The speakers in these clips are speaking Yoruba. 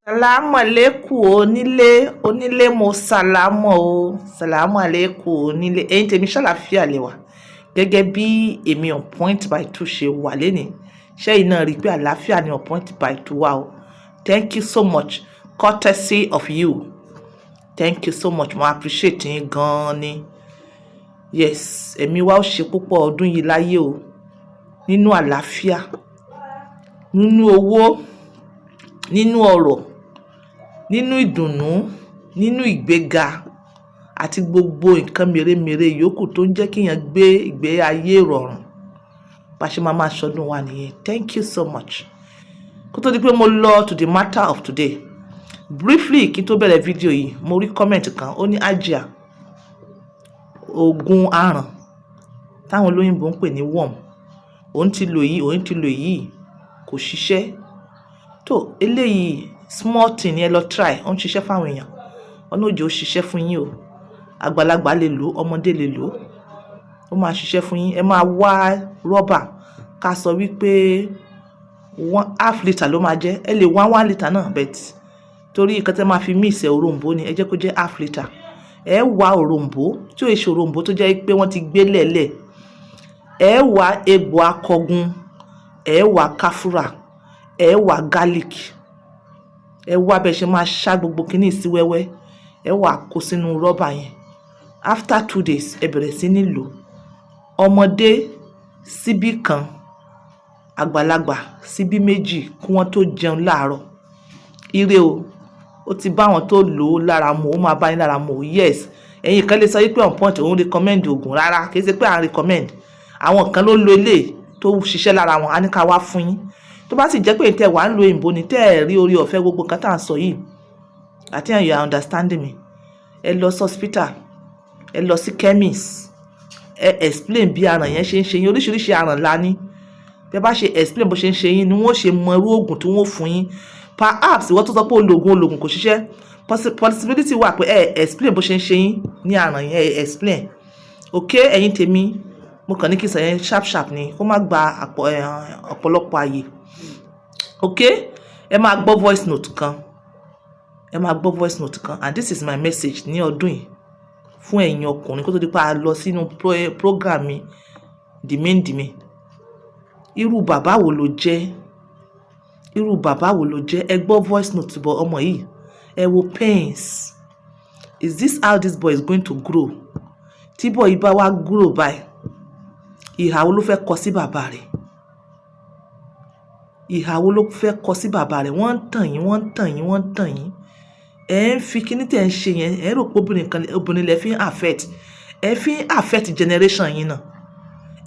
Salamu alaikum onílé mo salamu o. Salamu alaikum onílé. Ẹ̀yin tèmi ṣàlàáfíà lẹ wà. Gẹ́gẹ́ bí èmi on point by two ṣe wà lénìí. Ṣẹ́yìn náà rí pé àlàáfíà ni on point by two wà o. Thank you so much. Courtesy of you. Thank you so much. Mo appreciate yín gan-an ni. Yes, ẹ̀mí wa ó ṣe púpọ̀ ọdún yìí láyé o. Nínú àlàáfíà, nínú owó, nínú ọrọ̀, nínú ìdùnnú, nínú ìgbéga àti gbogbo nǹkan mèremère yòókù tó ń jẹ́ kéèyàn gbé ìgbé ayé ìrọ̀rùn. Bá ṣe máa ṣọdún wa nìyẹn. Thank you so much. Kó tó di pé mo lọ to the matter of today. Briefly kí n tó bẹ̀rẹ̀ fídíò yìí, mo rí comment kan, ó ní Ajia, oògùn aràn táwọn olóyìnbó ń pè ní worm. Òun ti lò yìí, kò ṣiṣẹ́. Tó eléyìí small thing ẹ lọ try, ó ń ṣiṣẹ́ fáwọn èèyàn. Ọ̀nà òjò ó ṣiṣẹ́ fún yín o. Àgbàlagbà lè lò, ọmọdé lè lò. Ó máa ṣiṣẹ́ fún yín. Ẹ máa wá rọ́bà ká sọ wípé half litre ló máa jẹ́. Ẹ lè wá 1 litre náà but torí nǹkan tẹ́ máa fi mix òrombó ni, ẹ jẹ́ kó jẹ́ half litre. Ẹ wá òrombó tí ó ṣe òrombó tó jẹ́ pé wọ́n ti gbé lẹ̀lẹ̀. Ẹ wá egbò akọgun, ẹ wá káfúrà, ẹ wá garlic. Ẹ wá bẹ́ẹ̀ ṣe máa ṣá gbogbo kíní sí wẹ́wẹ́. Ẹ wá kó sínú rọ́bà yẹn. After 2 days, ẹ bẹ̀rẹ̀ sí ní lò. Ọmọdé síbí kan, àgbàlagbà síbí méjì kí wọ́n tó jẹun láàárọ̀. Ire o, ó ti bá wọn tó lò ó lára mu, ó máa bá yín lára mu. Yes, ẹ̀yin kan lè sọ wípé on point òun recommend oògùn rárá, kì í ṣe pé à ń recommend. Àwọn kan ló lo eléyìí tó ṣiṣẹ́ lára wọn, a ní ká wá fún yín. Tó bá sì jẹ́ pé tẹ́ wà ń lo òyìnbó ni tẹ́ ẹ̀ rí orí ọ̀fẹ́ gbogbo nǹkan tá à ń sọ yìí. I think you are understanding me. Ẹ lọ sí hospital, ẹ lọ sí chemist, ẹ explain bí aràn yẹn ṣe ń ṣe yín. Oríṣiríṣi aràn la ní. Bí ẹ bá ṣe explain bó ṣe ń ṣe yín ni wọ́n ṣe mọ irú oògùn tí wọ́n fún yín. Perhaps ìwọ tó sọ pé ológun kò ṣiṣẹ́. Possibility wà pé ẹ explain bó ṣe ń ṣe yín ní aràn yẹn, ẹ explain. Okay, ẹ̀yin tèmi, mo kàn ní kí n sọ yẹn sharp ni kó má gba ọ̀pọ̀lọpọ̀ àyè. Okay, ẹ máa gbọ́ voice note kan. And this is my message ní ọdún yìí fún ẹ̀yin ọkùnrin kó tó di pé a lọ sínú program mi dìmíndìmí. Irú bàbá wo ló jẹ́? Ẹ gbọ́ voice note bọ̀ ọmọ yìí. Ẹ wo pains. Is this how this boy is going to grow? Tí boy yìí bá wá grow báyìí, ìhà wo ló fẹ́ kọ sí bàbá rẹ̀? Wọ́n ń tàn yín. Ẹ ń fi kíní tẹ̀ ń ṣe yẹn, ẹ rò pé obìnrin lẹ fi ń affect. Ẹ fi ń affect generation yín náà.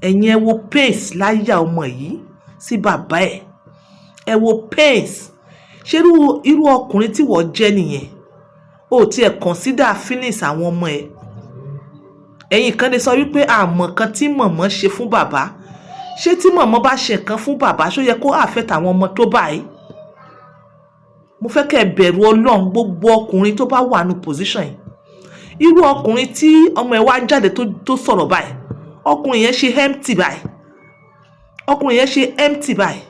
Ẹ̀yin ẹ wo pains láyà ọmọ yìí sí bàbá ẹ̀. Ẹ wo pains. Ṣé irú ọkùnrin tí wọ́n jẹ́ nìyẹn? O ti ẹ̀ consider feelings àwọn ọmọ ẹ̀. Ẹ̀yin kan lè sọ wípé àmọ́ kan tí mọ̀mọ́ ṣe fún bàbá. Ṣé tí mọ̀mọ́ bá ṣe nǹkan fún bàbá ṣó yẹ kó affect àwọn ọmọ tó báyìí? Mo fẹ́ kẹ́ ẹ bẹ̀rù Ọlọ́run gbogbo ọkùnrin tó bá wà ní position yìí. Irú ọkùnrin tí ọmọ ẹ̀ wá jáde tó sọ̀rọ̀ báyìí. Ọkùnrin yẹn ṣe empty báyìí.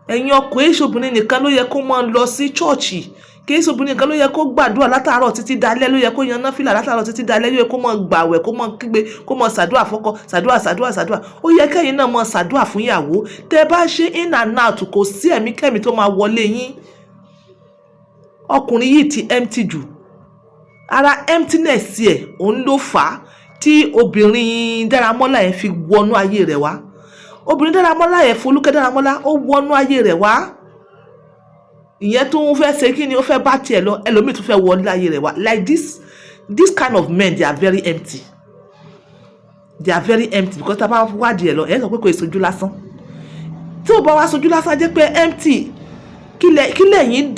Ẹ̀yin ọkùnrin ìṣòbìnrin nìkan ló yẹ kó máa lọ sí chọ́ọ̀chì. Kì í ṣe obìnrin nìkan ló yẹ kó gbàdúrà látàárọ̀ títí dalẹ́, ló yẹ kó yan náfìlà látàárọ̀ títí dalẹ́, ló yẹ kó máa gbààwẹ̀, kó máa kígbe, kó máa ṣàdúrà fọ́kọ, ṣàdúrà. Ó yẹ kẹ́yin náà máa ṣàdúrà fún ìyàwó. Tẹ́ bá ṣe in and out kò sí ẹ̀mí kẹ́mi tó máa wọlé yín. Ọkùnrin yìí ti empty jù. Ara emptiness ẹ̀ òun ló fà á tí obìnrin Dáramọ́lá yẹn fi wọnú ayé rẹ̀ wá. Obìnrin Dáramọ́lá yẹn, Folúkẹ́ Dáramọ́lá, ó wọnú ayé rẹ̀ wá. Ìyẹn tó ń fẹ́ ṣe kí ni ó fẹ́ bá tiẹ̀ lọ, ẹlòmíì tó fẹ́ wọlé ayé rẹ̀ wá. Like this kind of men, they are very empty. Because tá bá wádìí ẹ̀ lọ, ẹ̀ sọ pé kò sojú lásán. Tí ó bá wá sojú lásán jẹ́ pé empty. Kí lẹ̀yin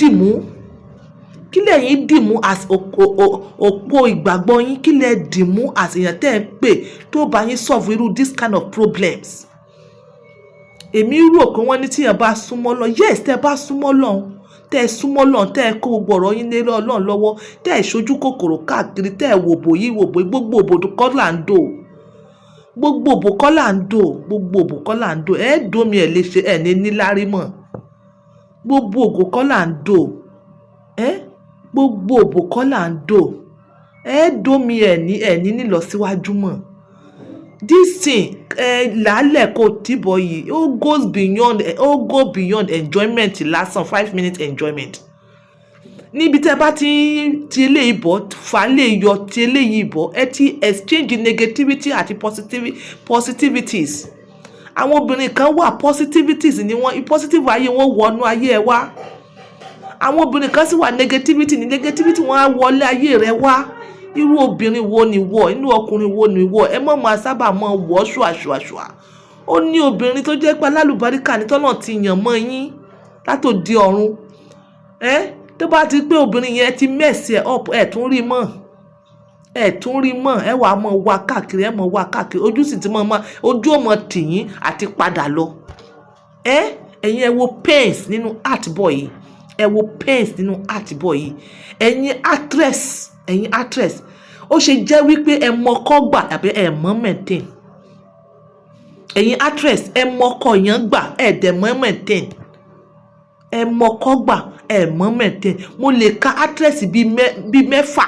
dìmú as òpó ìgbàgbọ́ yín? Kí lẹ dìmú as èèyàn tẹ́ ẹ pè tó bá yín solve irú this kind of problems? Èmi rò pé wọ́n ní tíyàn bá súnmọ́ lọ. Yes, tẹ́ bá súnmọ́ lọ. Tẹ́ ẹ súnmọ́ lọ́n, tẹ́ ẹ kó gbogbo ọ̀rọ̀ yín lé Ọlọ́run lọ́wọ́, tẹ́ ẹ ṣojú kòkòrò káàkiri, tẹ́ ẹ wòbò yìí gbogbo òbò kọ́ là ń dò. Ẹ dùn mi ẹ̀ lè ṣe ẹ̀ ní níláárí mọ̀. gbogbo ògo kọ́ là ń dò gbogbo ògo kọ́ là ń dò dómi ẹ̀ní nílọsíwájú mọ̀. This thing làálẹ̀ kò tìbọ̀ yìí ó go beyond enjoyment lásán 5 minutes enjoyment. Níbi tẹ́ bá ti eléyìí bọ̀ fà lè yọ ti eléyìí bọ̀ ẹ ti exchange negativity àti positivities. Àwọn obìnrin kan wà positivities ni wọ́n positive ayé wọn wọnú ayé ẹ wá. Àwọn obìnrin kan sì wà negativity wọn á wọlé ayé rẹ wá. Irú obìnrin wo ni wọ, inú ọkùnrin wo ni wọ, ẹ mọ̀ máa sábà mọ̀ wọ́ ṣùàṣùàṣùà. Ó ní obìnrin tó jẹ́ pé alálùbáríkà ní tọ́lọ̀ ti yàn mọ́ yín látòdì ọ̀run. Tó bá ti pé obìnrin yẹn ti mess ẹ up ẹ tún rí mọ́ ẹ wà mọ̀ wá káàkiri ojú sì ti mọ̀ ojú ọmọ tìyín àti padà lọ. Ẹ̀yin ẹ wo pains nínú art boy yìí, ẹ̀yin actress ó ṣe jẹ́ wípé ẹ mọ́kọ́ gbà tàbí ẹ mọ́ maintain. Ẹ̀yin actress ẹ mọ́kọ́ yẹn gbà ẹ dẹ̀ mọ́ maintain. Ẹ mọ́kọ́ gbà ẹ mọ́ maintain. Mo lè ka actress bíi mẹ́fà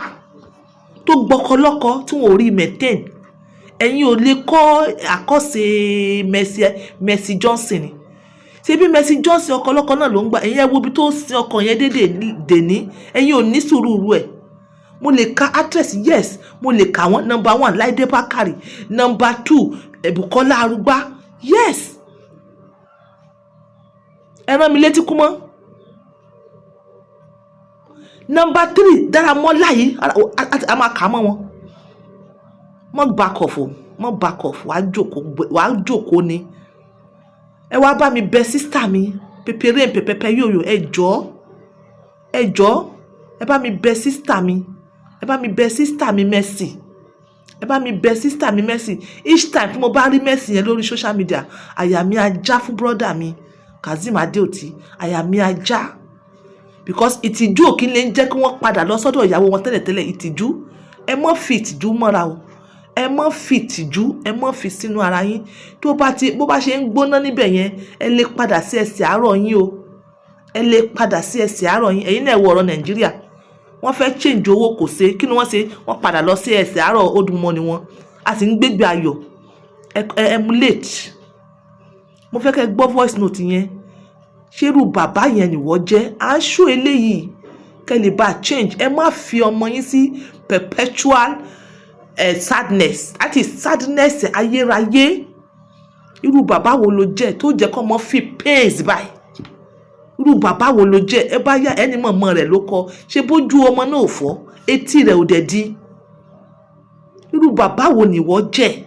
tó gbọ́kọlọ́kọ tí wọ́n ò rí maintain. Ẹ̀yin ò lè kọ́ àkọ́ṣe Mercy Johnson ni. Ṣé bí Mercy Johnson ọkọlọ́kọ náà ló ń gbà ẹ̀yin ẹ wo bí tó sin ọkọ yẹn dèní ẹ̀yin ò ní sùúrù ẹ̀. Mo lè ka actress yes mo lè ka wọ́n number 1 Láìdé Bákàrè, number 2 Bùkọ́lá Arúgbá yes. Ẹ rán mi létí kú mọ́. Number 3 Dáramọ́lá yìí a máa kà mọ́ wọn. Mọ́ back off wàá jókòó ni. Ẹ wá bá mi bẹ sísítà mi pẹpẹrẹ yóyò ẹ jọ̀ọ́ ẹ bá mi bẹ sísítà mi Mercy. Ẹ bá mi bẹ sísítà mi Mercy. Each time tí mo bá rí Mercy yẹn lórí social media àyà mi á já fún brother mi Kazeem Adeoti, àyà mi á já because ìtìjú ò kí ń lè jẹ́ kí wọ́n padà lọ sọ́dọ̀ ìyàwó wọn tẹ́lẹ̀tẹ́lẹ̀. Ìtìjú ẹ mọ́ fi ìtìjú mọ́ra o, ẹ mọ́ fi sínú ara yín. Bó bá ṣe ń gbóná níbẹ̀ yẹn ẹ lè padà sí ẹsẹ̀ àárọ̀ yín o, ẹ̀yin náà wo ọ̀rọ̀ Nàìjíríà. Wọ́n fẹ́ change owó kò ṣe kí ni wọ́n ṣe, wọ́n padà lọ sí ẹsẹ̀ àárọ̀ old money wọn. A sì ń gbégbé ayọ̀ emulate. Mo fẹ́ kẹ́ gbọ́ voice note yẹn. Ṣérú bàbá yẹn ni wọ́n jẹ́ à ń ṣó eléyìí kẹ́ lè bá change. Ẹ má fi ọmọ yín sí perpetual sadness àti sadness ayérayé. Irú bàbá wo ló jẹ́ tó jẹ́ kó mọ́ fi pains báyìí? Irú bàbá wo ló jẹ́ ẹ bá yá ẹni mọ̀mọ́ rẹ̀ ló kọ ṣe bójú ọmọ náà fọ́ etí rẹ̀ ò dẹ̀ di. Irú bàbá wo ni wọ́n jẹ́?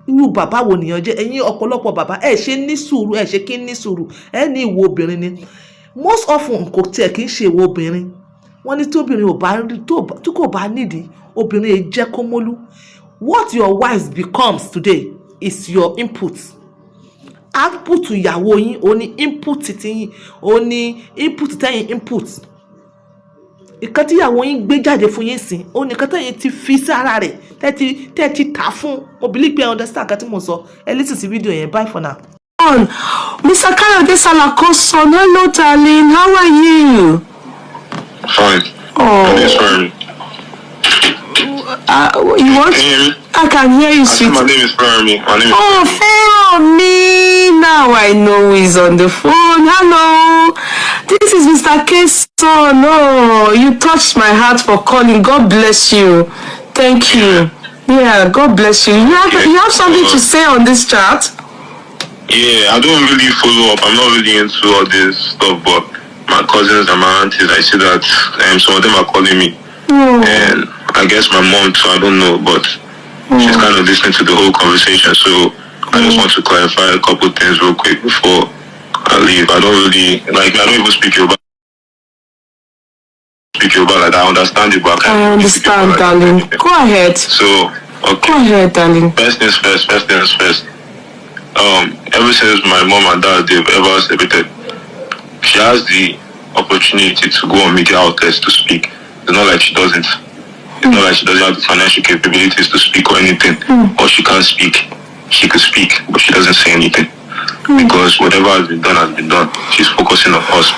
Ẹ̀yin ọ̀pọ̀lọpọ̀ bàbá ẹ ṣe ní sùúrù ẹ ṣe kí ní sùúrù ẹ ní ìwọ obìnrin ni. Most often kò tiẹ̀ kì í ṣe ìwọ obìnrin. Wọ́n ní tí obìnrin tí kò bá nídìí obìnrin yìí jẹ́ kó mólú. What your wife becomes today is your input. Output ìyàwó yín ó ní input tiyín ó ní input tẹ́yin input. Ìkan tí ìyàwó yín gbé jáde fún yín sìn ó ní kan tẹ́yin ti fi sí ara rẹ̀ tẹ́ ti tà fún. Mo believe pé ẹ understand kan tí mo sọ. Ẹ listen sí fídíò yẹn. Bye for now. Mr. Kayode Salakoson, hello darling, how are you? Fine. Oh. You want? Can you hear me? I can hear you, sweet. My name is Fermi. Fermi. Now I know he's on the phone. Hello. This is Mr. Keson. Oh, you touched my heart for calling. God bless you. Thank you. Yeah, God bless you. You have something to say on this chat? Yeah, I don't really follow up. I'm not really into all this stuff, but my cousins and my aunties, I see that some of them are calling me. And I guess my mom too, I don't know, but she's kind of listening to the whole conversation. So I just want to clarify a couple things real quick before I leave. I don't even speak Yoruba. Like I understand you, but I understand, darling. Go ahead. So, okay. Go ahead, darling. First things first. Ever since my mom and dad, they've ever separated, she has the opportunity to go on media outlets to speak. It's not like she doesn't. It's not like she doesn't have the financial capabilities to speak or anything. Or she can't speak. She could speak, but she doesn't say anything. Because whatever has been done, she's focusing on us.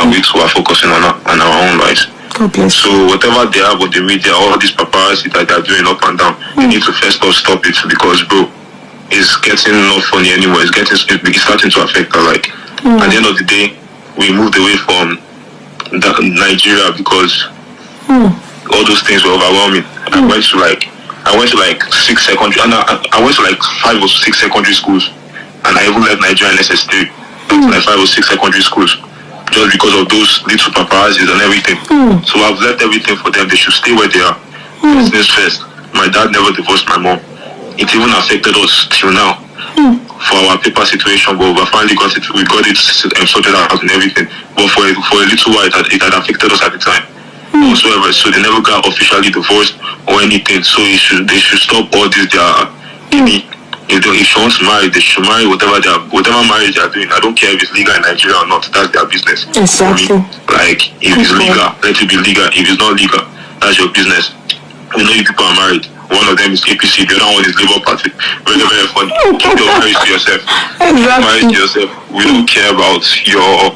and we too are focusing on our own lives. God bless. So whatever they have with the media, all these paparazzi that they're doing up and down, they need to first off stop it, because bro, it's getting not funny anymore. It's starting to affect our life. At the end of the day, we moved away from Nigeria because all those things were overwhelming. I went to like 6 secondary, and I went to like 5 or 6 secondary schools, and I even left Nigeria in SS3, like 5 or 6 secondary schools, just because of those little paparazzis and everything. So I've left everything for them. They should stay where they are. First things first. My dad never divorced my mom. It even affected us till now for our paper situation, but we finally got it. We got it sorted out and everything. But for a little while, it had affected us at the time. Whatsoever. So they never got officially divorced or anything. So they should stop all this. If she wants to marry, they should marry whatever marriage they are doing. I don't care if it's legal in Nigeria or not. That's their business. Exactly. Like, if it's legal, let it be legal. If it's not legal, that's your business. We know you people are married. One of them is APC, the other one is Labour Party. Very, very funny. Keep your marriage to yourself. Exactly. Marriage to yourself. We don't care about your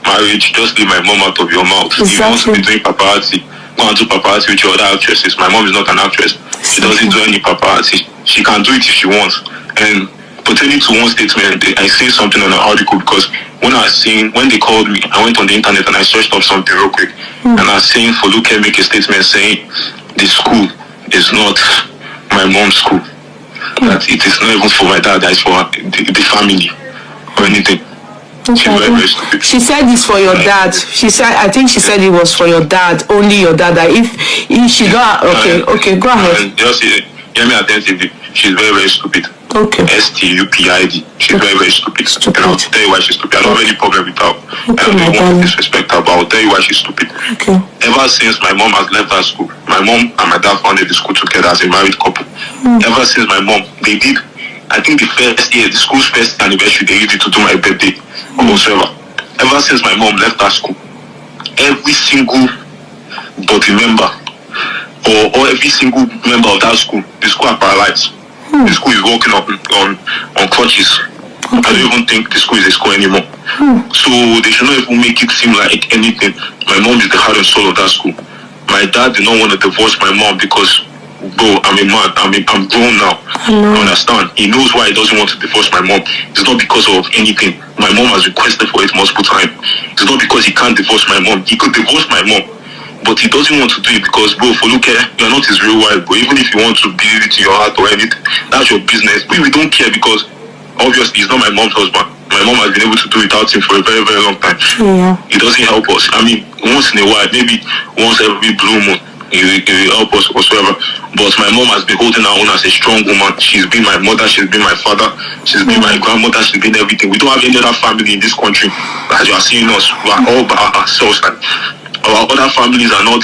marriage. Just leave my mom out of your mouth. Exactly. If you want to be doing paparazzi, go and do paparazzi with your other actresses. My mom is not an actress. She doesn't do any paparazzi. She can do it if she wants. And pertaining to one statement, I say something on an article, because when they called me, I went on the internet and I searched up something real quick. And I was saying Foluke make a statement saying the school is not my mom's school. That it is not even for my dad, that is for the family or anything. She's very, very stupid. She said this for your dad. I think she said it was for your dad, only your dad. That if she got okay, go ahead. Just hear me attentively. She's very, very stupid. Okay. STUPID. She's very, very stupid. And I'll tell you why she's stupid. I don't have any problem with her. Okay, I don't want to disrespect her, but I'll tell you why she's stupid. Okay. Ever since my mom has left that school, my mom and my dad founded the school together as a married couple. Ever since my mom, they did, I think the school's first anniversary, they used it to do my birthday or whatsoever. Ever since my mom left that school, every single body member or every single member of that school, the school are paralyzed. The school is walking up on crutches. I don't even think the school is a school anymore. So they should not even make it seem like anything. My mom is the heart and soul of that school. My dad did not want to divorce my mom because, bro, I'm a man. I'm grown now. I understand. He knows why he doesn't want to divorce my mom. It's not because of anything. My mom has requested for it multiple times. It's not because he can't divorce my mom. He could divorce my mom, but he doesn't want to do it because, bro, Foluke, you're not his real wife, bro. Even if you want to believe it in your heart or anything, that's your business. We don't care, because obviously he's not my mom's husband. My mom has been able to do without him for a very, very long time. Yeah. He doesn't help us. I mean, once in a while, maybe once every blue moon, he will help us whatsoever. But my mom has been holding her own as a strong woman. She's been my mother, she's been my father, she's been my grandmother, she's been everything. We don't have any other family in this country. As you are seeing us, we are all by ourselves. Like, our other families are not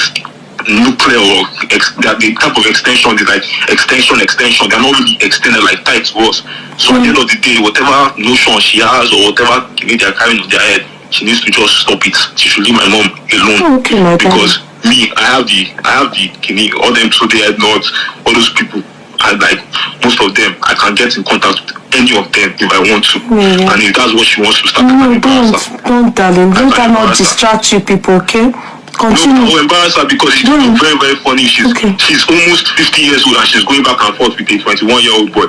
nuclear, or the type of extension is like extension. They're not really extended like tight to us. So at the end of the day, whatever notion she has or whatever they're carrying on their head, she needs to just stop it. She should leave my mom alone. Okay, my because me, I have the kidney, all them to the head nods, all those people. And like most of them, I can get in contact with any of them if I want to. And if that's what she wants to start, don't, darling. Don't not distract you people, okay? Continue. No, I'll embarrass her because she's very, very funny. She's almost 50 years old and she's going back and forth with a 21-year-old boy.